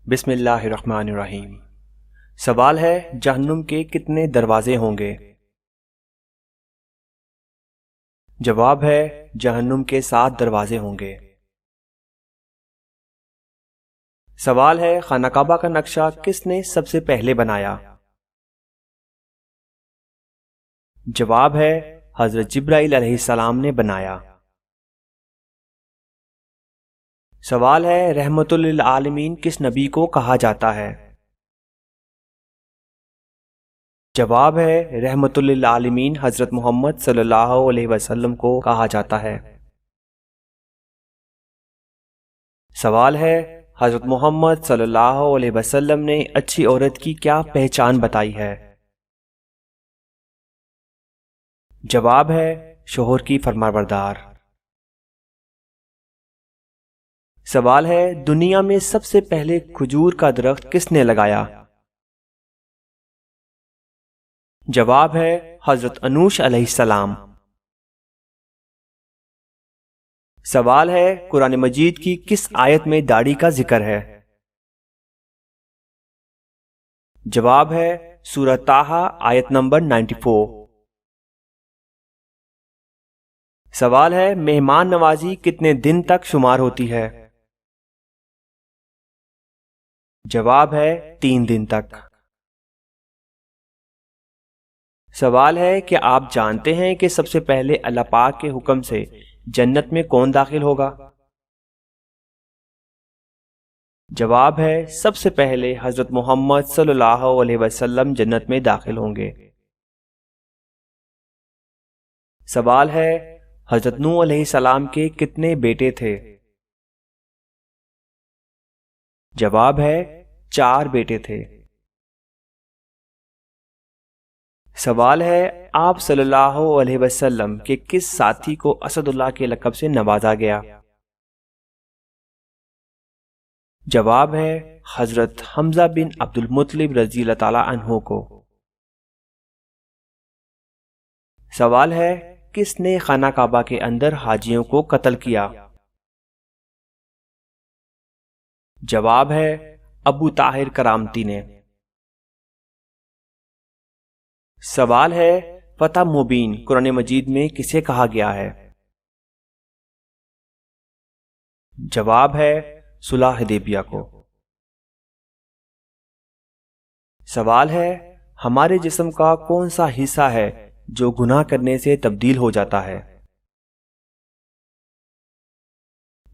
بسم اللہ الرحمن الرحیم۔ سوال ہے جہنم کے کتنے دروازے ہوں گے؟ جواب ہے جہنم کے 7 دروازے ہوں گے۔ سوال ہے خانہ کعبہ کا نقشہ کس نے سب سے پہلے بنایا؟ جواب ہے حضرت جبرائیل علیہ السلام نے بنایا۔ سوال ہے رحمت للعالمین کس نبی کو کہا جاتا ہے؟ جواب ہے رحمت للعالمین حضرت محمد صلی اللہ علیہ وسلم کو کہا جاتا ہے۔ سوال ہے حضرت محمد صلی اللہ علیہ وسلم نے اچھی عورت کی کیا پہچان بتائی ہے؟ جواب ہے شوہر کی فرمانبردار۔ سوال ہے دنیا میں سب سے پہلے کھجور کا درخت کس نے لگایا؟ جواب ہے حضرت انوش علیہ السلام۔ سوال ہے قرآن مجید کی کس آیت میں داڑھی کا ذکر ہے؟ جواب ہے سورہ طٰہٰ آیت نمبر 94۔ سوال ہے مہمان نوازی کتنے دن تک شمار ہوتی ہے؟ جواب ہے 3 دن تک۔ سوال ہے کہ آپ جانتے ہیں کہ سب سے پہلے اللہ پاک کے حکم سے جنت میں کون داخل ہوگا؟ جواب ہے سب سے پہلے حضرت محمد صلی اللہ علیہ وسلم جنت میں داخل ہوں گے۔ سوال ہے حضرت نوح علیہ السلام کے کتنے بیٹے تھے؟ جواب ہے 4 بیٹے تھے۔ سوال ہے آپ صلی اللہ علیہ وسلم کے کس ساتھی کو اسد اللہ کے لقب سے نوازا گیا؟ جواب ہے حضرت حمزہ بن عبد المطلب رضی اللہ تعالی عنہ کو۔ سوال ہے کس نے خانہ کعبہ کے اندر حاجیوں کو قتل کیا؟ جواب ہے ابو طاہر کرامتی نے۔ سوال ہے فتح مبین قرآن مجید میں کسے کہا گیا ہے؟ جواب ہے صلح حدیبیہ کو۔ سوال ہے ہمارے جسم کا کون سا حصہ ہے جو گناہ کرنے سے تبدیل ہو جاتا ہے؟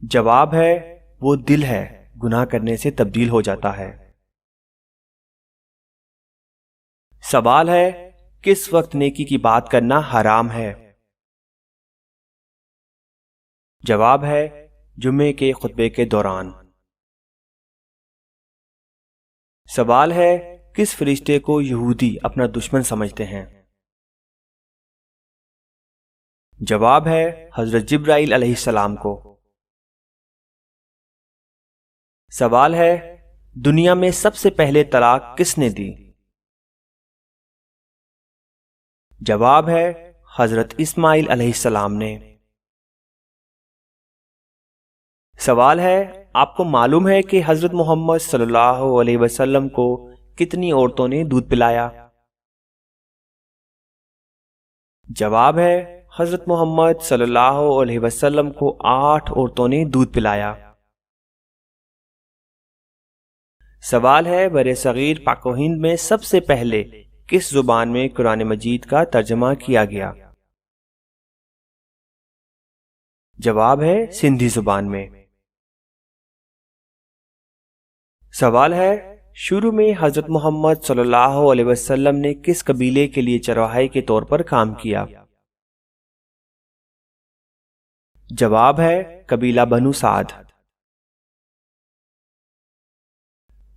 جواب ہے وہ دل ہے، گناہ کرنے سے تبدیل ہو جاتا ہے۔ سوال ہے کس وقت نیکی کی بات کرنا حرام ہے؟ جواب ہے جمعے کے خطبے کے دوران۔ سوال ہے کس فرشتے کو یہودی اپنا دشمن سمجھتے ہیں؟ جواب ہے حضرت جبرائیل علیہ السلام کو۔ سوال ہے دنیا میں سب سے پہلے طلاق کس نے دی؟ جواب ہے حضرت اسماعیل علیہ السلام نے۔ سوال ہے آپ کو معلوم ہے کہ حضرت محمد صلی اللہ علیہ وسلم کو کتنی عورتوں نے دودھ پلایا؟ جواب ہے حضرت محمد صلی اللہ علیہ وسلم کو 8 عورتوں نے دودھ پلایا۔ سوال ہے بر صغیر پاک و ہند میں سب سے پہلے کس زبان میں قرآن مجید کا ترجمہ کیا گیا؟ جواب ہے سندھی زبان میں۔ سوال ہے شروع میں حضرت محمد صلی اللہ علیہ وسلم نے کس قبیلے کے لیے چرواہے کے طور پر کام کیا؟ جواب ہے قبیلہ بنو سعد۔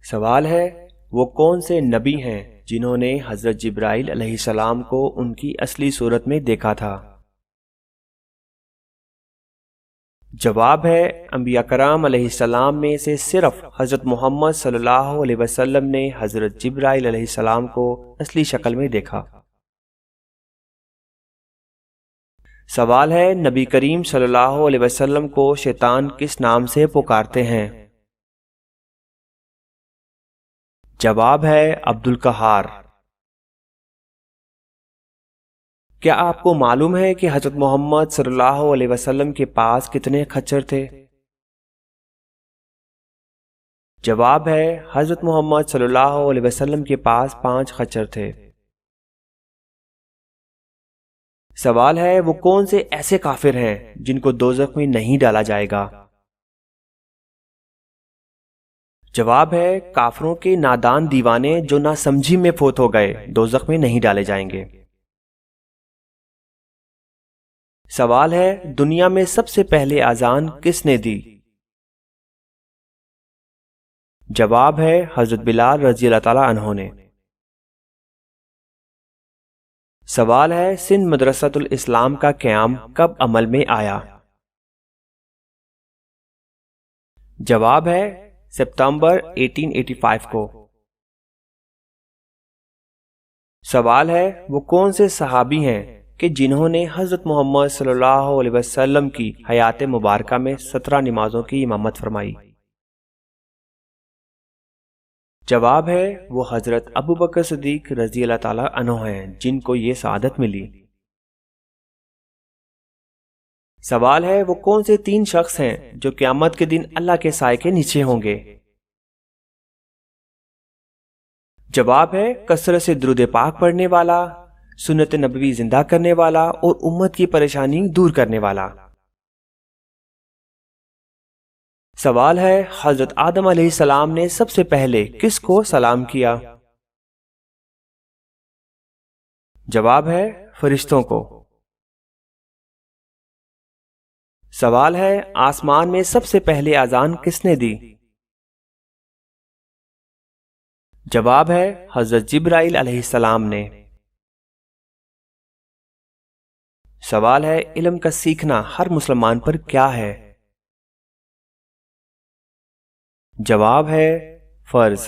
سوال ہے وہ کون سے نبی ہیں جنہوں نے حضرت جبرائیل علیہ السلام کو ان کی اصلی صورت میں دیکھا تھا؟ جواب ہے انبیاء کرام علیہ السلام میں سے صرف حضرت محمد صلی اللہ علیہ وسلم نے حضرت جبرائیل علیہ السلام کو اصلی شکل میں دیکھا۔ سوال ہے نبی کریم صلی اللہ علیہ وسلم کو شیطان کس نام سے پکارتے ہیں؟ جواب ہے عبد القہار۔ کیا آپ کو معلوم ہے کہ حضرت محمد صلی اللہ علیہ وسلم کے پاس کتنے خچر تھے؟ جواب ہے حضرت محمد صلی اللہ علیہ وسلم کے پاس 5 خچر تھے۔ سوال ہے وہ کون سے ایسے کافر ہیں جن کو دوزخ میں نہیں ڈالا جائے گا؟ جواب ہے کافروں کے نادان دیوانے جو نہ سمجھی میں فوت ہو گئے دوزخ میں نہیں ڈالے جائیں گے۔ سوال ہے دنیا میں سب سے پہلے اذان کس نے دی؟ جواب ہے حضرت بلال رضی اللہ تعالی عنہ نے۔ سوال ہے سندھ مدرسۃ الاسلام کا قیام کب عمل میں آیا؟ جواب ہے ستمبر 1885 کو۔ سوال ہے وہ کون سے صحابی ہیں کہ جنہوں نے حضرت محمد صلی اللہ علیہ وسلم کی حیات مبارکہ میں 17 نمازوں کی امامت فرمائی؟ جواب ہے وہ حضرت ابو بکر صدیق رضی اللہ تعالی عنہ ہیں جن کو یہ سعادت ملی۔ سوال ہے وہ کون سے 3 شخص ہیں جو قیامت کے دن اللہ کے سائے کے نیچے ہوں گے؟ جواب ہے کثرت سے درود پاک پڑھنے والا، سنت نبوی زندہ کرنے والا اور امت کی پریشانی دور کرنے والا۔ سوال ہے حضرت آدم علیہ السلام نے سب سے پہلے کس کو سلام کیا؟ جواب ہے فرشتوں کو۔ سوال ہے آسمان میں سب سے پہلے اذان کس نے دی؟ جواب ہے حضرت جبرائیل علیہ السلام نے۔ سوال ہے علم کا سیکھنا ہر مسلمان پر کیا ہے؟ جواب ہے فرض۔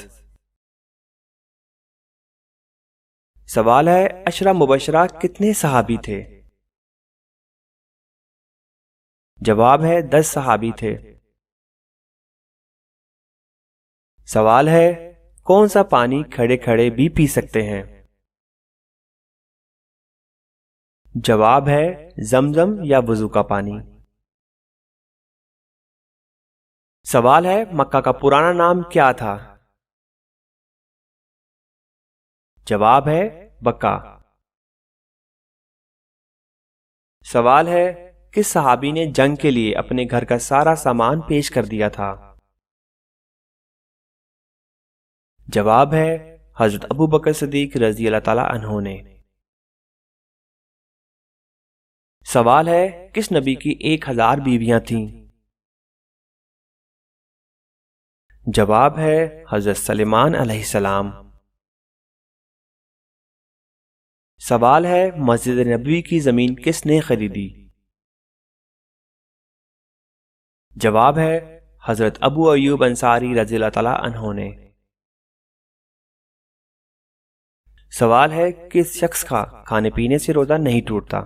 سوال ہے عشرہ مبشرہ کتنے صحابی تھے؟ جواب ہے 10 صحابی تھے۔ سوال ہے کون سا پانی کھڑے کھڑے بھی پی سکتے ہیں؟ جواب ہے زمزم یا وضو کا پانی۔ سوال ہے مکہ کا پرانا نام کیا تھا؟ جواب ہے بکہ۔ سوال ہے کس صحابی نے جنگ کے لیے اپنے گھر کا سارا سامان پیش کر دیا تھا؟ جواب ہے حضرت ابو بکر صدیق رضی اللہ تعالی عنہ نے۔ سوال ہے کس نبی کی 1000 بیویاں تھیں؟ جواب ہے حضرت سلیمان علیہ السلام۔ سوال ہے مسجد نبوی کی زمین کس نے خریدی؟ جواب ہے حضرت ابو ایوب انصاری رضی اللہ تعالی عنہ نے۔ سوال ہے کس شخص کا کھانے پینے سے روزہ نہیں ٹوٹتا؟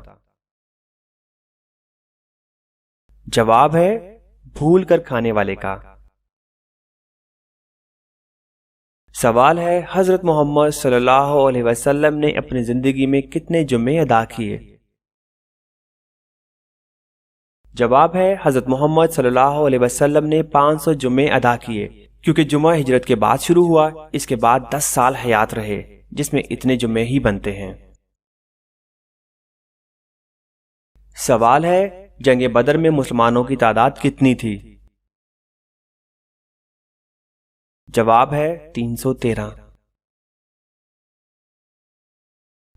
جواب ہے بھول کر کھانے والے کا۔ سوال ہے حضرت محمد صلی اللہ علیہ وسلم نے اپنی زندگی میں کتنے جمعے ادا کیے؟ جواب ہے حضرت محمد صلی اللہ علیہ وسلم نے 500 جمعے ادا کیے، کیونکہ جمعہ ہجرت کے بعد شروع ہوا، اس کے بعد 10 سال حیات رہے جس میں اتنے جمعے ہی بنتے ہیں۔ سوال ہے جنگ بدر میں مسلمانوں کی تعداد کتنی تھی؟ جواب ہے 313۔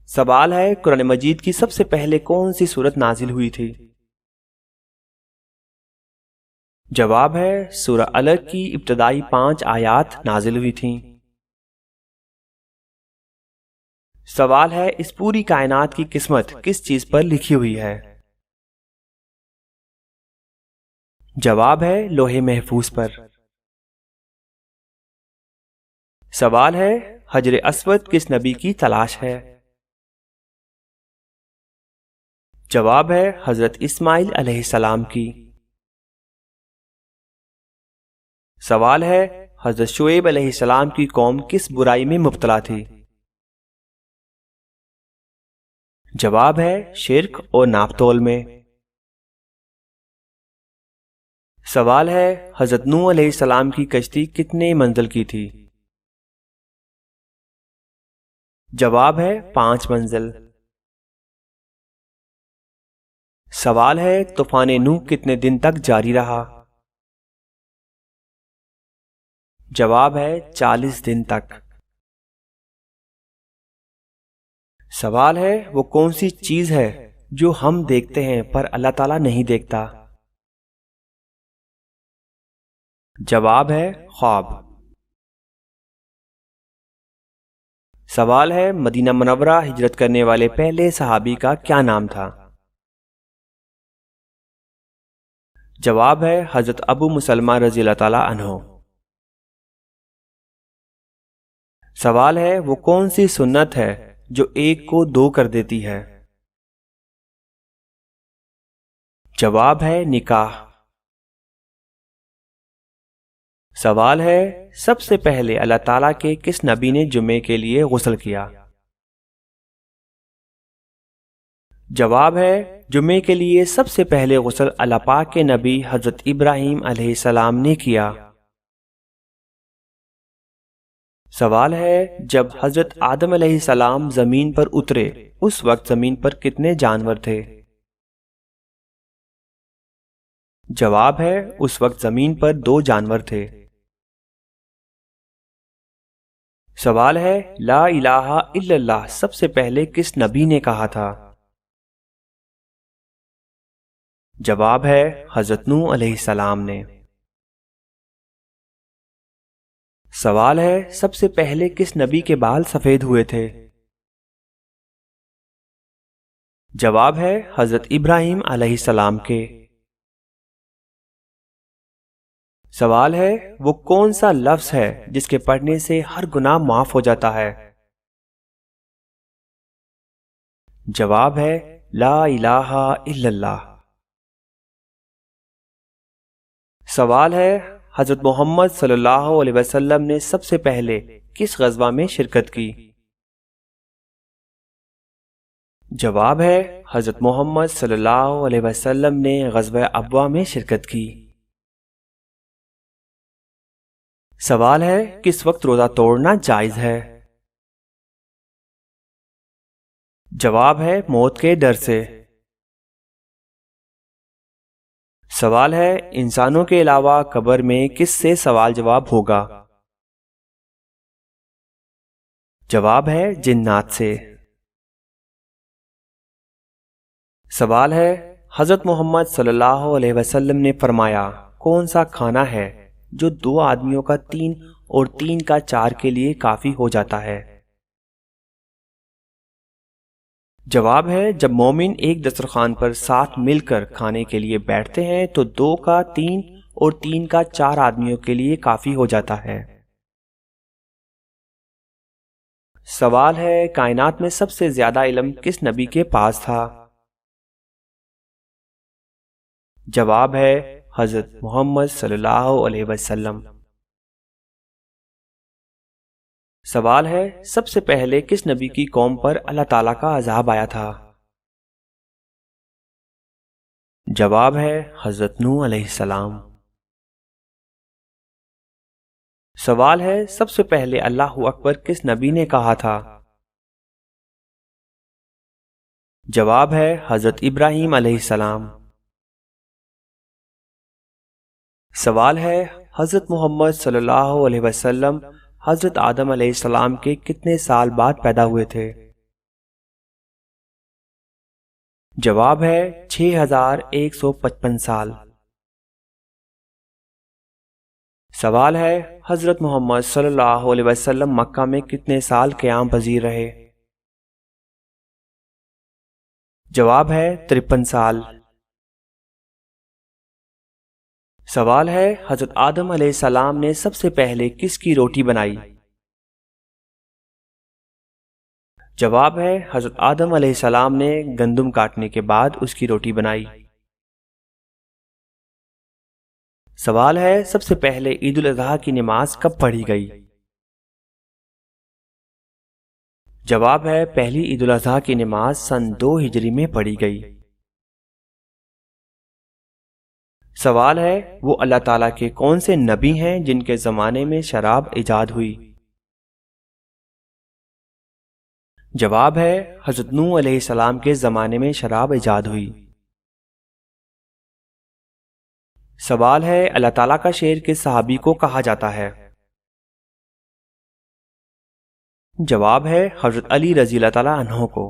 سوال ہے قرآن مجید کی سب سے پہلے کون سی سورت نازل ہوئی تھی؟ جواب ہے سورہ علق کی ابتدائی 5 آیات نازل ہوئی تھیں۔ سوال ہے اس پوری کائنات کی قسمت کس چیز پر لکھی ہوئی ہے؟ جواب ہے لوح محفوظ پر۔ سوال ہے حجر اسود کس نبی کی تلاش ہے؟ جواب ہے حضرت اسماعیل علیہ السلام کی۔ سوال ہے حضرت شعیب علیہ السلام کی قوم کس برائی میں مبتلا تھی؟ جواب ہے شرک اور ناپ تول میں۔ سوال ہے حضرت نوح علیہ السلام کی کشتی کتنے منزل کی تھی؟ جواب ہے 5 منزل۔ سوال ہے طوفان نوح کتنے دن تک جاری رہا؟ جواب ہے 40 دن تک۔ سوال ہے وہ کون سی چیز ہے جو ہم دیکھتے ہیں پر اللہ تعالیٰ نہیں دیکھتا؟ جواب ہے خواب۔ سوال ہے مدینہ منورہ ہجرت کرنے والے پہلے صحابی کا کیا نام تھا؟ جواب ہے حضرت ابو مسلمہ رضی اللہ تعالیٰ عنہ۔ سوال ہے وہ کون سی سنت ہے جو 1 کو 2 کر دیتی ہے؟ جواب ہے نکاح۔ سوال ہے سب سے پہلے اللہ تعالیٰ کے کس نبی نے جمعے کے لیے غسل کیا؟ جواب ہے جمعے کے لیے سب سے پہلے غسل اللہ پاک کے نبی حضرت ابراہیم علیہ السلام نے کیا۔ سوال ہے جب حضرت آدم علیہ السلام زمین پر اترے اس وقت زمین پر کتنے جانور تھے؟ جواب ہے اس وقت زمین پر 2 جانور تھے۔ سوال ہے لا الہ الا اللہ سب سے پہلے کس نبی نے کہا تھا؟ جواب ہے حضرت نوح علیہ السلام نے۔ سوال ہے سب سے پہلے کس نبی کے بال سفید ہوئے تھے؟ جواب ہے حضرت ابراہیم علیہ السلام کے۔ سوال ہے وہ کون سا لفظ ہے جس کے پڑھنے سے ہر گناہ معاف ہو جاتا ہے؟ جواب ہے لا الہ الا اللہ۔ سوال ہے حضرت محمد صلی اللہ علیہ وسلم نے سب سے پہلے کس غزوہ میں شرکت کی؟ جواب ہے حضرت محمد صلی اللہ علیہ وسلم نے غزوہ ابوا میں شرکت کی۔ سوال ہے کس وقت روزہ توڑنا جائز ہے؟ جواب ہے موت کے ڈر سے۔ سوال ہے انسانوں کے علاوہ قبر میں کس سے سوال جواب ہوگا؟ جواب ہے جنات سے۔ سوال ہے حضرت محمد صلی اللہ علیہ وسلم نے فرمایا کون سا کھانا ہے جو 2 آدمیوں کا 3 اور 3 کا 4 کے لیے کافی ہو جاتا ہے؟ جواب ہے جب مومن ایک دسترخوان پر ساتھ مل کر کھانے کے لیے بیٹھتے ہیں تو 2 کا 3 اور 3 کا 4 آدمیوں کے لیے کافی ہو جاتا ہے۔ سوال ہے کائنات میں سب سے زیادہ علم کس نبی کے پاس تھا؟ جواب ہے حضرت محمد صلی اللہ علیہ وسلم۔ سوال ہے سب سے پہلے کس نبی کی قوم پر اللہ تعالیٰ کا عذاب آیا تھا؟ جواب ہے حضرت نوح علیہ السلام۔ سوال ہے سب سے پہلے اللہ اکبر کس نبی نے کہا تھا؟ جواب ہے حضرت ابراہیم علیہ السلام۔ سوال ہے حضرت محمد صلی اللہ علیہ وسلم حضرت آدم علیہ السلام کے کتنے سال بعد پیدا ہوئے تھے؟ جواب ہے 6155 سال۔ سوال ہے حضرت محمد صلی اللہ علیہ وسلم مکہ میں کتنے سال قیام پذیر رہے؟ جواب ہے 53 سال۔ سوال ہے حضرت آدم علیہ السلام نے سب سے پہلے کس کی روٹی بنائی؟ جواب ہے حضرت آدم علیہ السلام نے گندم کاٹنے کے بعد اس کی روٹی بنائی۔ سوال ہے سب سے پہلے عید الاضحیٰ کی نماز کب پڑھی گئی؟ جواب ہے پہلی عید الاضحیٰ کی نماز سن 2 ہجری میں پڑھی گئی۔ سوال ہے وہ اللہ تعالیٰ کے کون سے نبی ہیں جن کے زمانے میں شراب ایجاد ہوئی؟ جواب ہے حضرت نوح علیہ السلام کے زمانے میں شراب ایجاد ہوئی۔ سوال ہے اللہ تعالیٰ کا شیر کس صحابی کو کہا جاتا ہے؟ جواب ہے حضرت علی رضی اللہ تعالیٰ عنہ کو۔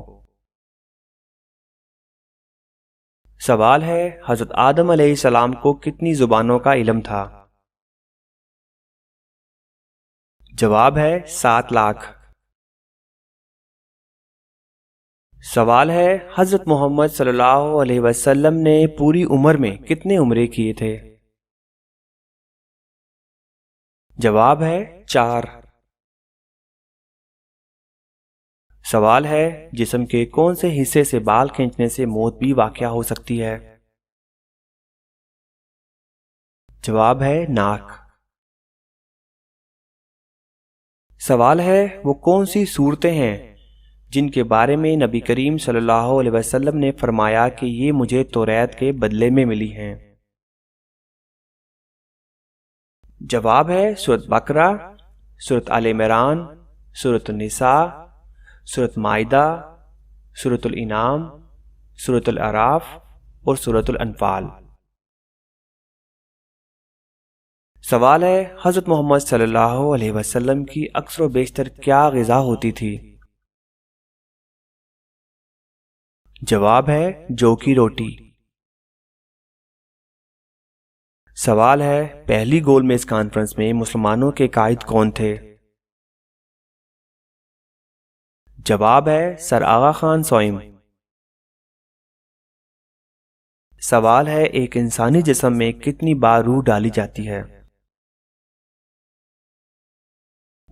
سوال ہے حضرت آدم علیہ السلام کو کتنی زبانوں کا علم تھا؟ جواب ہے 7 لاکھ۔ سوال ہے حضرت محمد صلی اللہ علیہ وسلم نے پوری عمر میں کتنے عمرے کیے تھے؟ جواب ہے 4۔ سوال ہے جسم کے کون سے حصے سے بال کھینچنے سے موت بھی واقع ہو سکتی ہے؟ جواب ہے ناک۔ سوال ہے وہ کون سی صورتیں ہیں جن کے بارے میں نبی کریم صلی اللہ علیہ وسلم نے فرمایا کہ یہ مجھے توریت کے بدلے میں ملی ہیں؟ جواب ہے سورۃ بقرہ، سورۃ آل عمران، سورۃ النساء، سورۃ مائدہ، سورۃ الانعام، سورۃ الاعراف اور سورۃ الانفال۔ سوال ہے حضرت محمد صلی اللہ علیہ وسلم کی اکثر و بیشتر کیا غذا ہوتی تھی؟ جواب ہے جو کی روٹی۔ سوال ہے پہلی گول میز کانفرنس میں مسلمانوں کے قائد کون تھے؟ جواب ہے سر آغا خان سوئم۔ سوال ہے ایک انسانی جسم میں کتنی بار روح ڈالی جاتی ہے؟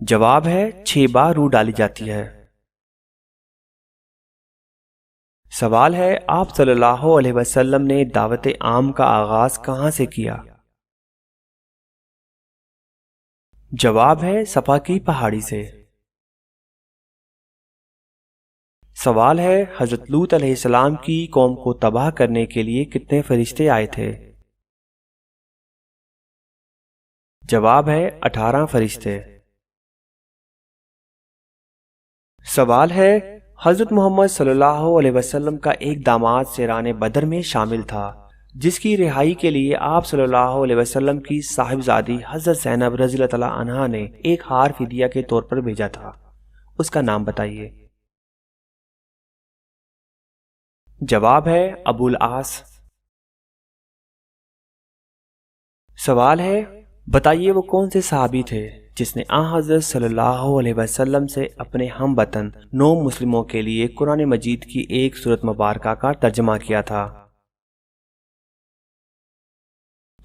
جواب ہے 6 بار روح ڈالی جاتی ہے۔ سوال ہے آپ صلی اللہ علیہ وسلم نے دعوت عام کا آغاز کہاں سے کیا؟ جواب ہے صفا کی پہاڑی سے۔ سوال ہے حضرت لوط علیہ السلام کی قوم کو تباہ کرنے کے لیے کتنے فرشتے آئے تھے؟ جواب ہے 18 فرشتے۔ سوال ہے حضرت محمد صلی اللہ علیہ وسلم کا ایک داماد سیران بدر میں شامل تھا جس کی رہائی کے لیے آپ صلی اللہ علیہ وسلم کی صاحبزادی حضرت زینب رضی اللہ تعالی عنہا نے ایک ہار فدیہ کے طور پر بھیجا تھا، اس کا نام بتائیے۔ جواب ہے ابو العاص۔ سوال ہے بتائیے وہ کون سے صحابی تھے جس نے حضرت صلی اللہ علیہ وسلم سے اپنے ہم وطن 9 مسلموں کے لیے قرآن مجید کی ایک سورت مبارکہ کا ترجمہ کیا تھا؟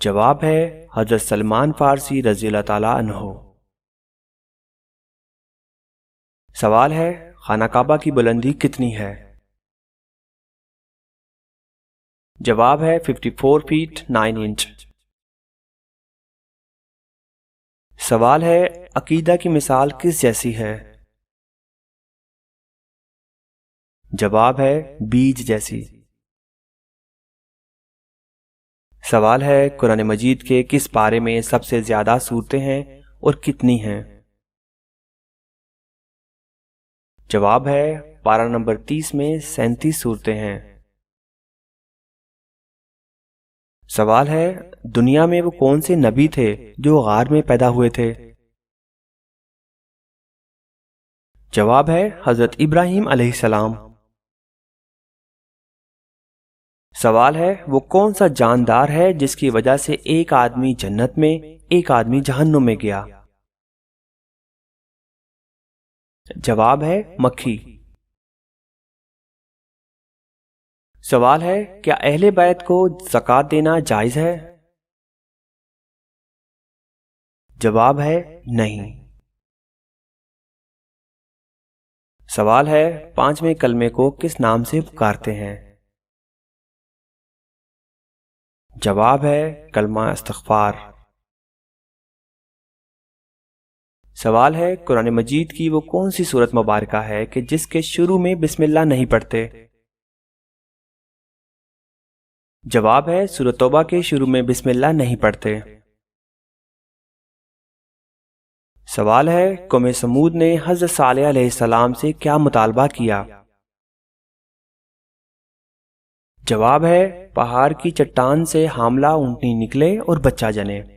جواب ہے حضرت سلمان فارسی رضی اللہ تعالی عنہ۔ سوال ہے خانہ کعبہ کی بلندی کتنی ہے؟ جواب ہے 54 فیٹ 9 انچ۔ سوال ہے عقیدہ کی مثال کس جیسی ہے؟ جواب ہے بیج جیسی۔ سوال ہے قرآن مجید کے کس پارے میں سب سے زیادہ سورتیں ہیں اور کتنی ہیں؟ جواب ہے پارہ نمبر 30 میں 37 سورتیں ہیں۔ سوال ہے دنیا میں وہ کون سے نبی تھے جو غار میں پیدا ہوئے تھے؟ جواب ہے حضرت ابراہیم علیہ السلام۔ سوال ہے وہ کون سا جاندار ہے جس کی وجہ سے ایک آدمی جنت میں ایک آدمی جہنم میں گیا؟ جواب ہے مکھی۔ سوال ہے کیا اہل بیت کو زکوٰۃ دینا جائز ہے؟ جواب ہے نہیں۔ سوال ہے 5ویں کلمے کو کس نام سے پکارتے ہیں؟ جواب ہے کلمہ استغفار۔ سوال ہے قرآن مجید کی وہ کون سی سورت مبارکہ ہے کہ جس کے شروع میں بسم اللہ نہیں پڑھتے؟ جواب ہے سورۃ توبہ کے شروع میں بسم اللہ نہیں پڑھتے۔ سوال ہے قوم سمود نے حضرت صالح علیہ السلام سے کیا مطالبہ کیا؟ جواب ہے پہاڑ کی چٹان سے حاملہ اونٹنی نکلے اور بچہ جنے۔